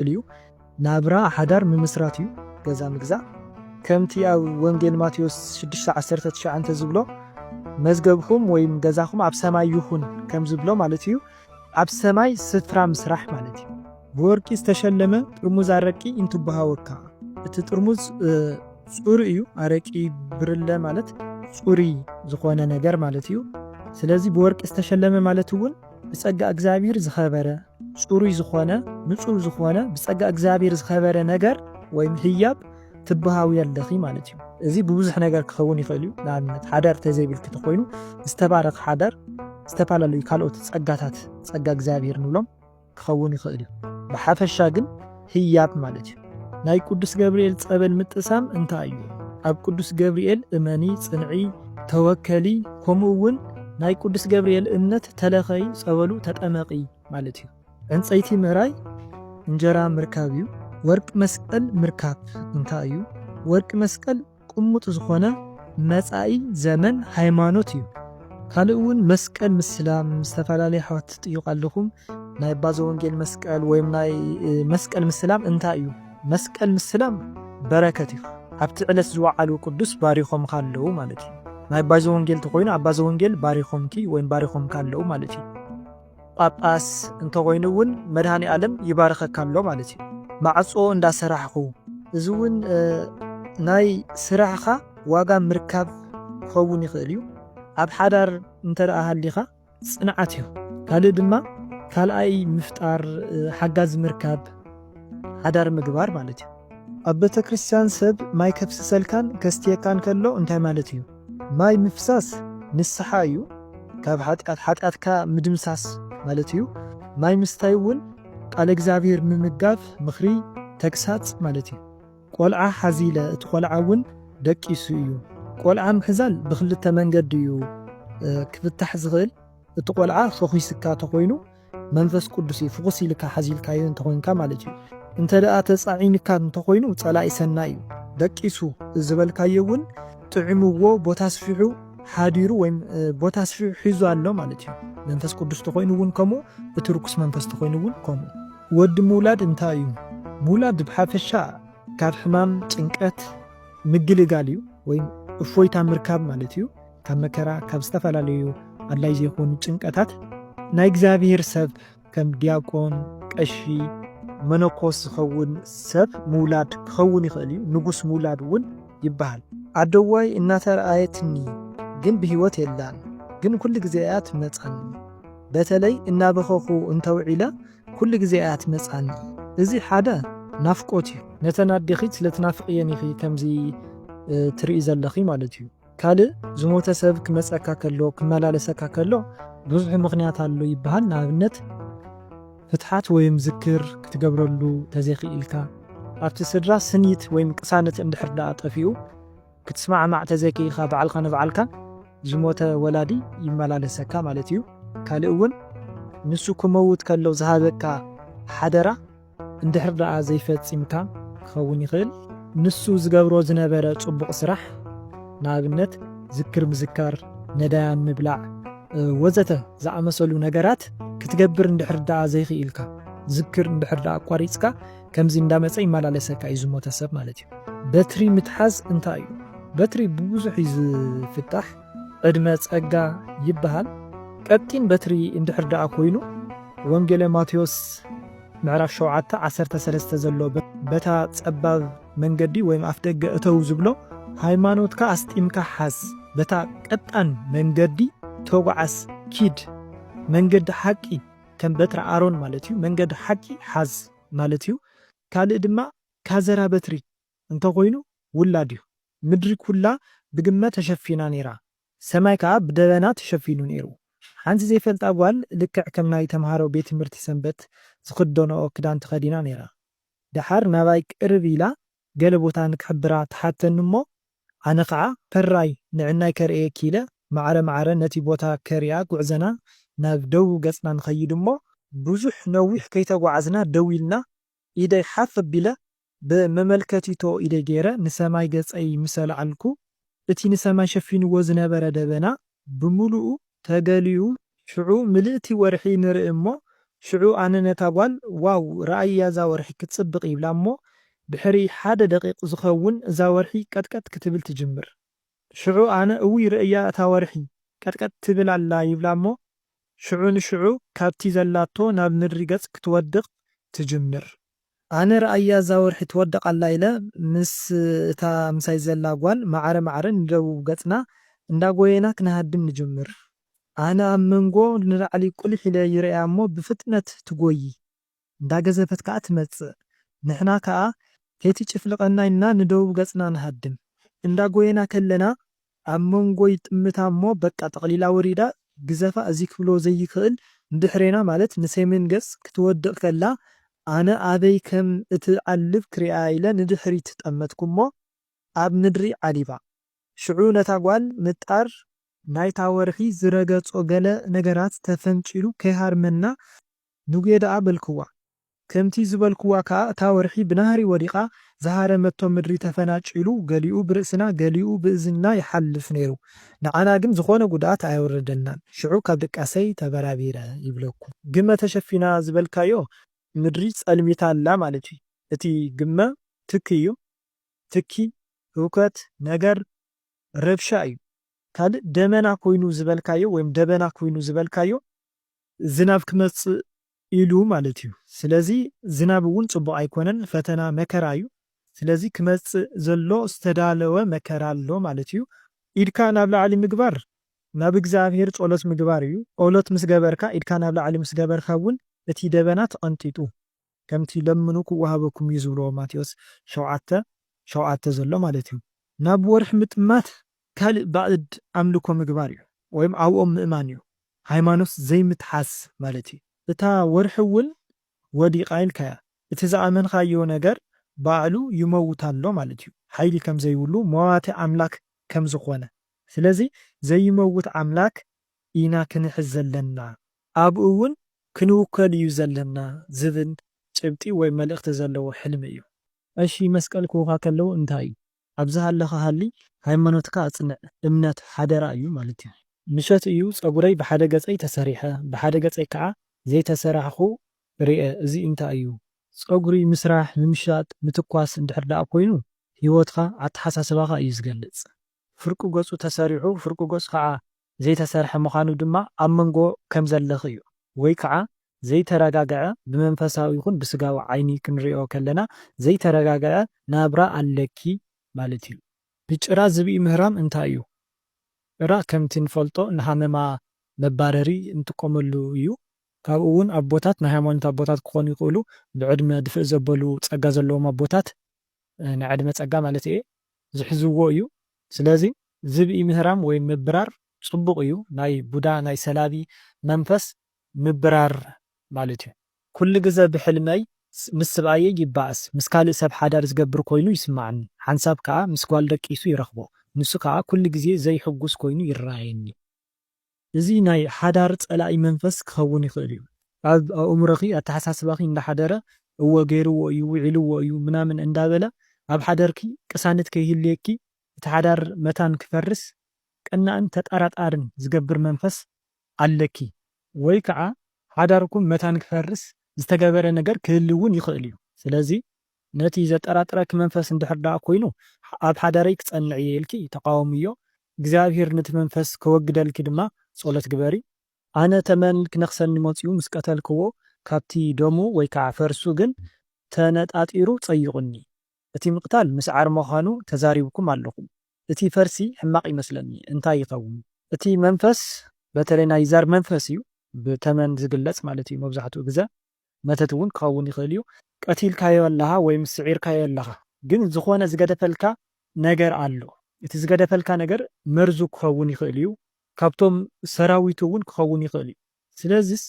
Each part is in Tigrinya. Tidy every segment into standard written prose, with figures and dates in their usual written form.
اليو نابرا حدر ممسراتيو جزا مجزا كمتي أو وانجيل ماتيوس 16:19 أنت زبلو مزجبكم ويم جزاكم عب سماي يخون كم زبلو مالتيو عب سماي سترا مسرح مالتيو بوركي استشلمه ترمز عرقي انتو بهاوكا تترمز صوريو عرقي برلا مالت صوري زخوانا نجر مالتيو سلازي بورك استشلمه مالتون بصقا اغزابير زخبره صوري زخوانا نصور زخوانا بصقا اغزابير زخبره نجر ويم هياب تبهاو يلخي مالتيو ازي بوزح نجر كخون يخليو لانت حدر تزيبل كتخوينو استبارق حدر استفالالو كالوت صقاتات صقا اغزابير نلوم كخون يخليو بحفشا ግን ህያብ ማለት ናይ ቅዱስ ገብርኤል ጸበል ምጥሳም እንታዩ ኣብ ቅዱስ ገብርኤል እመኒ ጽንዒ ተወከሊ ከምኡውን ናይ ቅዱስ ገብርኤል እምነት ተለኸይ ጸበሉ ተጠመቂ ማለት እዩ እንፀይቲ ምራይ እንጀራ ምርካብ እዩ ወርቅ መስቀል ምርካብ እንታዩ ወርቅ መስቀል ቁሙጥ ዝኾነ መጻኢ ዘመን ሃይማኖት እዩ ካልኡውን መስቀል ምስላም ዝተፈላልይ ሓወት ጥዩቃለኹም ናይ ባዞ ወንጌል መስቀል ወይም ናይ መስቀል ምስላም እንታይ እዩ መስቀል ምስላም በረከት እዩ ኣብቲ ዕለት ዝወዓሉ ቅዱስ ባሪኾም ካለው ማለት እዩ ናይ ባዞ ወንጌል ተኮይኑ ኣብ ባዞ ወንጌል ባሪኾምኪ ወይም ባሪኾም ካለው ማለት እዩ ጳጳስ እንተኮይኑውን መድኃኒ ዓለም ይባረኸካሎ ማለት እዩ ማዕጾ እንዳሰራሕኹ እዚውን ናይ ስራሕኻ ዋጋ ምርካብ ክኸውን ይኽእል እዩ ኣብ ሓዳር እንተደኣ ሃሊኻ ጽንዓት እዩ ካልእ ድማ ካልኣይ ምፍጣር ሓጋዝ ምርካብ ሓዳር ምግባር ማለት እዩ ኣብ ቤተ ክርስቲያን ሰብ ማይ ከፍስሰልካን ከስትየካን ከሎ እንታይ ማለት እዩ ማይ ምፍሳስ ንስሓ እዩ ካብ ሓጢኣትካ ምድምሳስ ማለት እዩ ማይ ምስታይ እውን ቃል እግዚአብሔር ምምጋብ ምኽሪ ተግሳጽ ማለት እዩ ቆልዓ ሓዚለ እቲ ቆልዓ እውን ደቂሱ እዩ ቆልዓ ምሕዛል ብክልተ መንገዲ እዩ ክፍታሕ ዝኽእል እቲ ቆልዓ ፈኺስካ ተኮይኑ መንፈስ ቅዱስ ፍቑስ ኢልካ ሓዚልካዮ እንተኮይንካ ማለት እዩ እንተደኣ ተጻዒንካ እንተኮይኑ ጸላኢ ሰናይ እዩ ደቂሱ ዝበልካዮ እውን ጥዕምዎ ቦታ ስፊሑ ሓዲሩ ወይም ቦታ ስፊሑ ሒዙ ኣሎ ማለት እዩ መንፈስ ቅዱስ ተኮይኑ እውን ከምኡ እቲ ርኩስ መንፈስ ተኮይኑ እውን ከምኡ ወዲ ምውላድ እንታይ እዩ ምውላድ ብሓፈሻ ካብ ሕማም ጭንቀት ምግልጋል እዩ ወይም እፎይታ ምርካብ ማለት እዩ ካብ መከራ ካብ ዝተፈላለዩ ኣድላይ ዘይኮኑ ጭንቀታት ናይ እግዚአብሔር ሰብ ከም ዲያቆን ቀሺ መነኮስ ዝኸውን ሰብ ምውላድ ክኸውን ይኽእል እዩ ንጉስ ምውላድ እውን ይበሃል ኣደዋይ እናተረኣየትኒ ግን ብህይወት የላን ግን ኩሉ ግዜ እያ ትመጻኒ በተለይ እናበኸኹ እንተውዒለ ኩሉ ግዜ እያ ትመጻኒ እዚ ሓደ ናፍቆት እዩ ነተን ኣዴኺት ስለትናፍቕየን ኢኺ ከምዚ ትርኢ ዘለኺ ማለት እዩ ካልእ ዝሞተ ሰብ ክመጸካ ከሎ ክመላለሰካ ከሎ ብዙሕ ምኽንያት ኣሎ ይበሃል ንኣብነት ፍትሓት ወይም ዝክር ክትገብረሉ ተዘይኽኢልካ ኣብቲ ስድራ ስኒት ወይም ቅሳነት እንድሕር ደኣ ጠፊኡ ክትስማዕማዕ ተዘይክኢልካ በዓልካ ንበዓልካ ዝሞተ ወላዲ ይመላለሰካ ማለት እዩ ካልእ እውን ንሱ ክመውት ከሎ ዝሃበካ ሓደራ እንድሕር ደኣ ዘይፈጺምካ ክኸውን ይኽእል ንሱ ዝገብሮ ዝነበረ ጽቡቕ ስራሕ ንኣብነት ዝክር ምዝካር ነዳያን ምብላዕ ወዘተ ዝኣመሰሉ ነገራት ክትገብር እንድሕር ደኣ ዘይኽኢልካ ዝክር እንድሕር ደኣ ኣቋሪፅካ ከምዚ እንዳመፀ ይመላለሰካ እዩ ዝሞተ ሰብ ማለት እዩ በትሪ ምትሓዝ እንታይ እዩ በትሪ ብብዙሕ እዩ ዝፍታሕ ዕድመ ጸጋ ይበሃል ቀጢን በትሪ እንድሕር ደኣ ኮይኑ ወንጌለ ማቴዎስ ምዕራፍ 7:13 ዘሎ በታ ጸባብ መንገዲ ወይም ኣፍ ደገ እተው ዝብሎ ሃይማኖትካ ኣስጢምካ ሓዝ በታ ቀጣን መንገዲ ተጓዓስ ኪድ መንገዲ ሓቂ ከም በትሪ ኣሮን ማለት እዩ መንገዲ ሓቂ ሓዝ ማለት እዩ ካልእ ድማ ካዘራ በትሪ እንተኮይኑ ውላድ እዩ ምድሪ ኩላ ብግመ ተሸፊና ነይራ ሰማይ ከዓ ብደበና ተሸፊኑ ነይሩ ሓንቲ ዘይፈልጣ ጓል ልክዕ ከም ናይ ተምሃሮ ቤት ትምህርቲ ሰንበት ዝኽደንኦ ክዳን ተኸዲና ነይራ ድሓር ናባይ ቅርብ ኢላ ገለ ቦታ ንክሕብራ ተሓተኒ እሞ ኣነ ከዓ ፈራይ ንዕናይ ከርኤ ኪለ ማዕረ ነቲ ቦታ ከርያ ጉዕዘና ናብ ደው ገጽና ንኸይድ እሞ ብዙሕ ነዊሕ ከይተጓዓዝና ደው ኢልና ኢደይ ሓፍ ኣቢለ ብመመልከቲቶ ኢደይ ገይረ ንሰማይ ገጸይ ምሰልዓልኩ እቲ ንሰማይ ሸፊንዎ ዝነበረ ደበና ብምሉኡ ተገሊዩ ሽዑ ምልእቲ ወርሒ ንርኢ እሞ ሽዑ ኣነ ነታ ጓል ዋው ረኣያ እዛ ወርሒ ክትፅብቕ ይብላ እሞ ድሕሪ 1 ደቂቕ ዝኸውን እዛ ወርሒ ቀጥቀጥ ክትብል ትጅምር። ሽዑ ኣነ እውይ ርእያ እታ ወርሒ ቀጥቀጥ ትብል ኣላ ይብላ እሞ ሽዑ ንሽዑ ካብቲ ዘላቶ ናብ ምድሪ ገጽ ክትወድቕ ትጅምር። ኣነ ረኣያ እዛ ወርሒ ትወድቕ ኣላ ኢለ ምስ እታ ምሳይ ዘላ ጓል ማዕረ ማዕረ ንደቡብ ገጽና እንዳጎየና ክነሃድም ንጅምር። ኣነ ኣብ መንጎ ንላዕሊ ቁልሕ ኢለ ይርአያ እሞ ብፍጥነት ትጎይ እንዳገዘፈት ከዓ ትመጽእ። ንሕና ከዓ ከይትጭፍልቐና ኢልና ንደቡብ ገጽና ንሃድም እንዳጎየና ከለና ኣብ መንጎ ይጥምታ እሞ በቃ ጠቕሊላ ወሪዳ ግዘፋ እዚ ክብሎ ዘይክእል እንድሕሬና ማለት ንሰሜን ገጽ ክትወድቕ ከላ ኣነ ኣበይ ከም እትዓልብ ክሪኣ ኢለ ንድሕሪት ጠመትኩ እሞ ኣብ ምድሪ ዓሊባ። ሽዑ ነታ ጓል ምጣር ናይታ ወርሒ ዝረገጾ ገለ ነገራት ተፈንጪሉ ከይሃርመና ንጉየ ደኣ በልክዋ። ከምቲ ዝበልክዋ ከዓ እታ ወርሒ ብናህሪ ወዲቓ ዝሃረመቶ ምድሪ ተፈናጪሉ ገሊኡ ብርእስና ገሊኡ ብእዝንና ይሓልፍ ነይሩ። ንዓና ግን ዝኾነ ጉድኣት ኣይወረደናን። ሽዑ ካብ ደቃሰይ ተበራቢረ ይብለኩ። ግመ ተሸፊና ዝበልካዮ ምድሪ ጸልሚታ ኣላ ማለት እዩ። እቲ ግመ ትኪ እዩ። ትኪ ህውከት ነገር ረብሻ እዩ። ካልእ ደመና ኮይኑ ዝበልካዮ ወይም ደበና ኮይኑ ዝበልካዮ ዝናብ ክመጽእ ኢሉ ማለት እዩ። ስለዚ ዝናብ እውን ጽቡቕ ኣይኮነን፣ ፈተና መከራ እዩ። ስለዚ ክመጽእ ዘሎ ዝተዳለወ መከራ ኣሎ ማለት እዩ። ኢድካ ናብ ላዕሊ ምግባር ናብ እግዚአብሔር ጸሎት ምግባር እዩ። ጸሎት ምስ ገበርካ ኢድካ ናብ ላዕሊ ምስ ገበርካ እውን እቲ ደበና ተቐንጢጡ ከምቲ ለምኑ ክወሃበኩም እዩ ዝብሎ ማቴዎስ 7:7 ዘሎ ማለት እዩ። ናብ ወርሒ ምጥማት ካልእ ባዕድ ኣምልኮ ምግባር እዩ ወይም ኣብኦም ምእማን እዩ። ሃይማኖት ዘይምትሓስ ማለት እዩ። እታ ወርሒ እውን ወዲቓ ኢልካያ እቲ ዝኣመንካዮ ነገር ባዕሉ ይመውት ኣሎ ማለት እዩ። ሓይሊ ከም ዘይብሉ መዋቲ ኣምላክ ከም ዝኾነ ስለዚ ዘይመውት ኣምላክ ኢና ክንሕዝ ዘለና ኣብኡ እውን ክንውከል እዩ ዘለና ዝብል ጭብጢ ወይ መልእኽቲ ዘለዎ ሕልሚ እዩ። እሺ መስቀል ክውካ ከለዎ እንታይ እዩ? ኣብዚ ሃለኻ ሃሊ ሃይማኖትካ ኣጽንዕ እምነት ሓደራ እዩ ማለት እዩ። ምሸት እዩ ፀጉረይ ብሓደ ገፀይ ተሰሪሐ ብሓደ ገፀይ ከዓ ዘይተሰራሕኹ ርአ። እዚ እንታይ እዩ? ፀጉሪ ምስራሕ ንምሻጥ ምትኳስ እንድሕር ደኣ ኮይኑ ህይወትካ ኣተሓሳስባኻ እዩ ዝገልጽ። ፍርቁ ገጹ ተሰሪሑ ፍርቁ ገጹ ከዓ ዘይተሰርሐ ምዃኑ ድማ ኣብ መንጎ ከም ዘለኽ እዩ። ወይ ከዓ ዘይተረጋግዐ ብመንፈሳዊ ይኹን ብስጋዊ ዓይኒ ክንሪኦ ከለና ዘይተረጋግዐ ናብራ ኣለኪ ማለት እዩ። ብጭራ ዝብኢ ምህራም እንታይ እዩ? ጭራ ከምቲ ንፈልጦ ንሃመማ መባረሪ እንጥቀመሉ እዩ። ካብኡ እውን ኣቦታት ናይ ሃይማኖት ኣቦታት ክኾኑ ይኽእሉ ብዕድመ ድፍእ ዘበሉ ፀጋ ዘለዎም ኣቦታት ናይ ዕድመ ፀጋ ማለት እየ ዝሕዝዎ እዩ። ስለዚ ዝብኢ ምህራም ወይ ምብራር ጽቡቕ እዩ። ናይ ቡዳ ናይ ሰላቢ መንፈስ ምብራር ማለት እዩ። ኩሉ ግዜ ብሕልመይ ምስ ሰብኣየ ይባእስ ምስ ካልእ ሰብ ሓዳር ዝገብር ኮይኑ ይስማዓኒ። ሓንሳብ ከዓ ምስ ጓል ደቂሱ ይረኽቦ ንሱ ከዓ ኩሉ ግዜ ዘይሕጉስ ኮይኑ ይረኣየኒ። እዚ ናይ ሓዳር ጸላኢ መንፈስ ክኸውን ይኽእል እዩ። ኣብ ኣእምሮኺ ኣተሓሳስባኺ እንዳሓደረ እወ ገይርዎ እዩ ውዒልዎ እዩ ምናምን እንዳበለ ኣብ ሓደርኪ ቅሳነት ከይህልየኪ እቲ ሓዳር መታን ክፈርስ ቀናእን ተጠራጣርን ዝገብር መንፈስ ኣለኪ። ወይ ከዓ ሓዳርኩም መታን ክፈርስ ዝተገበረ ነገር ክህልውን ይኽእል እዩ። ስለዚ ነቲ ዘጠራጥረኪ መንፈስ እንድሕር ደኣ ኮይኑ ኣብ ሓዳረይ ክጸንዕ እየ ኢልኪ ተቃወምዮ። እግዚኣብሔር ነቲ መንፈስ ከወግደልኪ ድማ ጸሎት ግበሪ። ኣነ ተመን ክነኽሰኒ መጺኡ ምስ ቀተልክዎ ካብቲ ደሙ ወይ ከዓ ፈርሱ ግን ተነጣጢሩ ጸይቑኒ። እቲ ምቕታል ምስዓር ምዃኑ ተዛሪብኩም ኣለኹም። እቲ ፈርሲ ሕማቕ ይመስለኒ እንታይ ይኸውን? እቲ መንፈስ በተለይ ናይ ዛር መንፈስ እዩ ብተመን ዝግለጽ ማለት እዩ። መብዛሕትኡ ግዜ መተት እውን ክኸውን ይኽእል እዩ። ቀቲልካዮ ኣለኻ ወይም ስዒርካዮ ኣለኻ ግን ዝኾነ ዝገደፈልካ ነገር ኣሎ። እቲ ዝገደፈልካ ነገር መርዙ ክኸውን ይኽእል እዩ። ካብቶም ሰራዊቱ እውን ክኸውን ይኽእል እዩ። ስለዚስ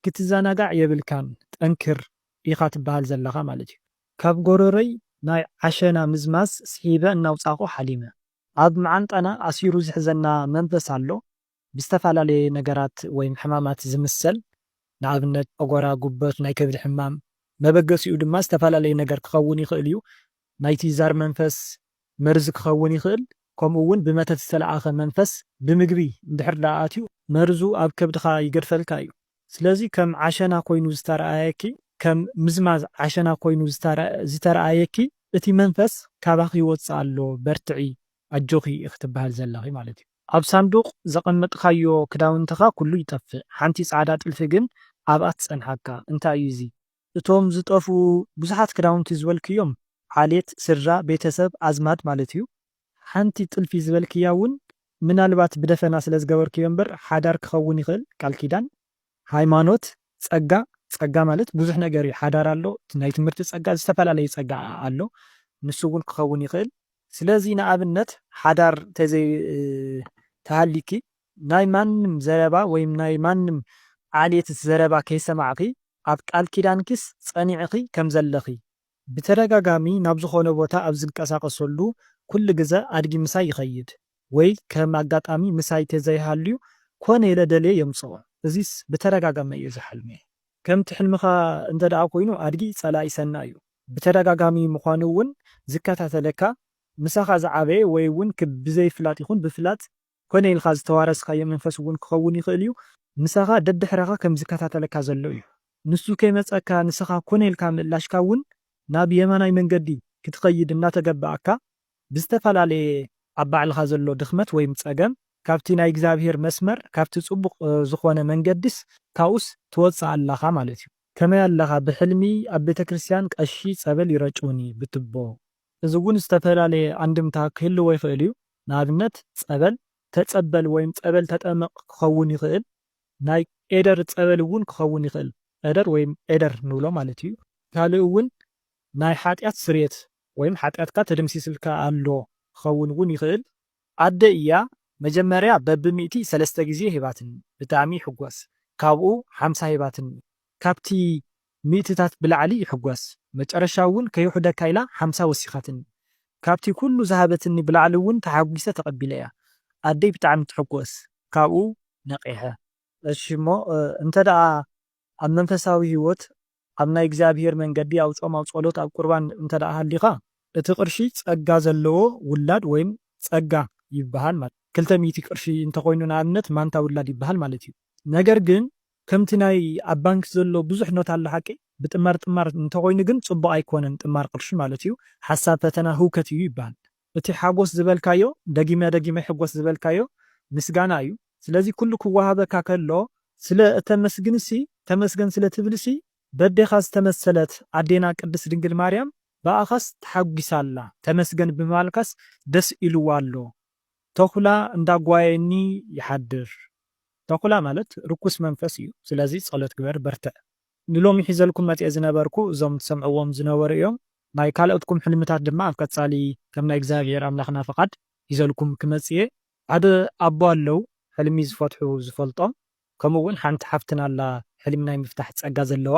ክትዘናጋዕ የብልካን ጠንክር ኢኻ ትበሃል ዘለኻ ማለት እዩ። ካብ ጎረረይ ናይ ዓሸና ምዝማዝ ስሒበ እናውፃኹ ሓሊመ ኣብ መዓንጠና ኣሲሩ ዝሕዘና መንፈስ ኣሎ ብዝተፈላለየ ነገራት ወይም ሕማማት ዝምሰል ንኣብነት ጨጎራ፣ ጉበት፣ ናይ ከብዲ ሕማም መበገሲኡ ድማ ዝተፈላለየ ነገር ክኸውን ይኽእል እዩ። ናይቲ ዛር መንፈስ መርዚ ክኸውን ይኽእል። ከምኡ እውን ብመተት ዝተለኣኸ መንፈስ ብምግቢ እንድሕር ደኣ ኣትዩ መርዙ ኣብ ከብድኻ ይገድፈልካ እዩ። ስለዚህ ከም ዓሸና ኮይኑ ዝተረኣየኪ ከም ምዝማዝ ዓሸና ኮይኑ ዝተረኣየኪ እቲ መንፈስ ካባኺ ይወፅእ ኣሎ በርትዒ ኣጆኺ ክትበሃል ዘለኺ ማለት እዩ ኣብ ሳንዱቕ ዘቐመጥካዮ ክዳውንትኻ ኩሉ ይጠፍእ ሓንቲ ጻዕዳ ጥልፊ ግን ኣብኣ ትጸንሓካ እንታይ እዩ እዚ እቶም ዝጠፉ ብዙሓት ክዳውንቲ ዝበልክዮም ዓሌት ስድራ ቤተሰብ ኣዝማድ ማለት እዩ ሓንቲ ጥልፊ ዝበልክያ እውን ምናልባት ብደፈና ስለ ዝገበርክዮ እምበር ሓዳር ክኸውን ይኽእል ቃል ኪዳን ሃይማኖት ጸጋ ማለት ብዙሕ ነገር እዩ ሓዳር ኣሎ ናይ ትምህርቲ ጸጋ ዝተፈላለየ ጸጋ ኣሎ ንሱ እውን ክኸውን ይኽእል ስለዚ ንኣብነት ሓዳር ተሃሊኪ ናይ ማንም ዘረባ ወይም ናይ ማንም ዓሌት ዘረባ ከይሰማዕኺ ኣብ ቃል ኪዳንክስ ጸኒዕኺ ከም ዘለኺ ብተደጋጋሚ ናብ ዝኾነ ቦታ ኣብ ዝንቀሳቐሰሉ ኩሉ ግዜ ኣድጊ ምሳይ ይኸይድ ወይ ከም ኣጋጣሚ ምሳይ ተዘይሃልዩ ኮነ ኢለ ደልየ የምፅኦ እዚስ ብተደጋጋሚ እዩ ዝሓልመ ከምቲ ሕልምኻ እንተ ደኣ ኮይኑ ኣድጊ ጸላኢ ሰና እዩ ብተደጋጋሚ ምዃኑ እውን ዝከታተለካ ምሳኻ ዝዓበየ ወይ እውን ብዘይፍላጥ ይኹን ብፍላጥ ኮነ ኢልካ ዝተዋረስካዮ መንፈስ እውን ክኸውን ይኽእል እዩ ምሳኻ ደድሕረኻ ከም ዝከታተለካ ዘሎ እዩ ንሱ ከይመፀካ ንስኻ ኮነ ኢልካ ምእላሽካ እውን ናብ የማናይ መንገዲ ክትኸይድ እናተገባእካ ብዝተፈላለየ ኣብ ባዕልኻ ዘሎ ድኽመት ወይም ፀገም ካብቲ ናይ እግዚኣብሔር መስመር ካብቲ ጽቡቕ ዝኾነ መንገዲስ ካውስ ትወፅእ ኣለኻ ማለት እዩ ከመይ ኣለኻ ብሕልሚ ኣብ ቤተ ክርስቲያን ቀሺ ጸበል ይረጩኒ ብትቦ እዚ እውን ዝተፈላለየ አንድምታ ክህልዎ ይኽእል እዩ ንኣብነት ጸበል ተጸበል ወይም ጸበል ተጠመቕ ክኸውን ይኽእል ናይ ኤደር ጸበል እውን ክኸውን ይኽእል ኤደር ወይም ኤደር ንብሎ ማለት እዩ ካልእ እውን ናይ ሓጢኣት ስርየት ወይም ሓጢኣትካ ተደምሲስልካ ኣሎ ክኸውን እውን ይኽእል ኣደ እያ መጀመርያ በብሚእቲ 3 ግዜ ሂባትን ብጣዕሚ ይሕጓስ ካብኡ 50 ሂባትን ካብቲ ሚእትታት ብላዕሊ ይሕጓስ መጨረሻ እውን ከይሑደካ ኢላ 50 ወሲኻትን ካብቲ ኩሉ ዝሃበትኒ ብላዕሊ እውን ተሓጒሰ ተቐቢለ እያ ኣደይ ብጣዕሚ ትሕጎስ ካብኡ ነቂሐ እሺ እሞ እንተ ደኣ ኣብ መንፈሳዊ ህይወት ኣብ ናይ እግዚኣብሔር መንገዲ ኣብ ጾም ኣብ ጸሎት ኣብ ቁርባን እንተ ደኣ ሃሊኻ እቲ ቅርሺ ጸጋ ዘለዎ ውላድ ወይም ጸጋ ይበሃል ማለት 200 ቅርሺ እንተኮይኑ ንኣብነት ማንታ ውላድ ይበሃል ማለት እዩ ነገር ግን ከምቲ ናይ ኣብ ባንክ ዘሎ ብዙሕ ኖት ኣሎ ሓቂ ብጥማር እንተኮይኑ ግን ጽቡቕ ኣይኮነን ጥማር ቅርሺ ማለት እዩ ሓሳብ ፈተና ህውከት እዩ ይበሃል እቲ ሓጎስ ዝበልካዮ ደጊመ ሕጎስ ዝበልካዮ ምስጋና እዩ ስለዚ ኩሉ ክወሃበካ ከሎ ስለ እተመስግንሲ ተመስገን ስለ ትብልሲ በዴኻ ዝተመሰለት ኣዴና ቅድስት ድንግል ማርያም በኣኻስ ተሓጒሳላ ተመስገን ብምባልካስ ደስ ኢልዋ ኣሎ ተኹላ እንዳጓየኒ ይሓድር ተኹላ ማለት ርኩስ መንፈስ እዩ ስለዚ ጸሎት ግበር በርትዕ ንሎሚ ሒዘልኩም መጽአ ዝነበርኩ እዞም ትሰምዕዎም ዝነበሩ እዮም ናይ ካልኦትኩም ሕልምታት ድማ ኣብ ቀጻሊ ከም ናይ እግዚኣብሔር ኣምላኽና ፈቃድ ሒዘልኩም ክመጽእ ሓደ ኣቦ ኣለው ሕልሚ ዝፈትሑ ዝፈልጦም ከምኡ እውን ሓንቲ ሓፍትና ኣላ ሕልሚ ናይ ምፍታሕ ጸጋ ዘለዋ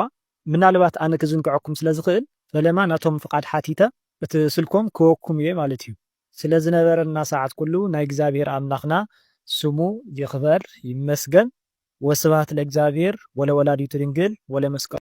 ምናልባት ኣነ ክዝንግዐኩም ስለ ዝኽእል ፈለማ ናቶም ፍቃድ ሓቲተ እቲ ስልኮም ክወኩም እየ ማለት እዩ ስለ ዝነበረና ሰዓት ኩሉ ናይ እግዚኣብሔር ኣምላኽና ስሙ ይኽበር ይመስገን ወስብሐት ለእግዚአብሔር ወለወላዲቱ ድንግል ወለመስቀሉ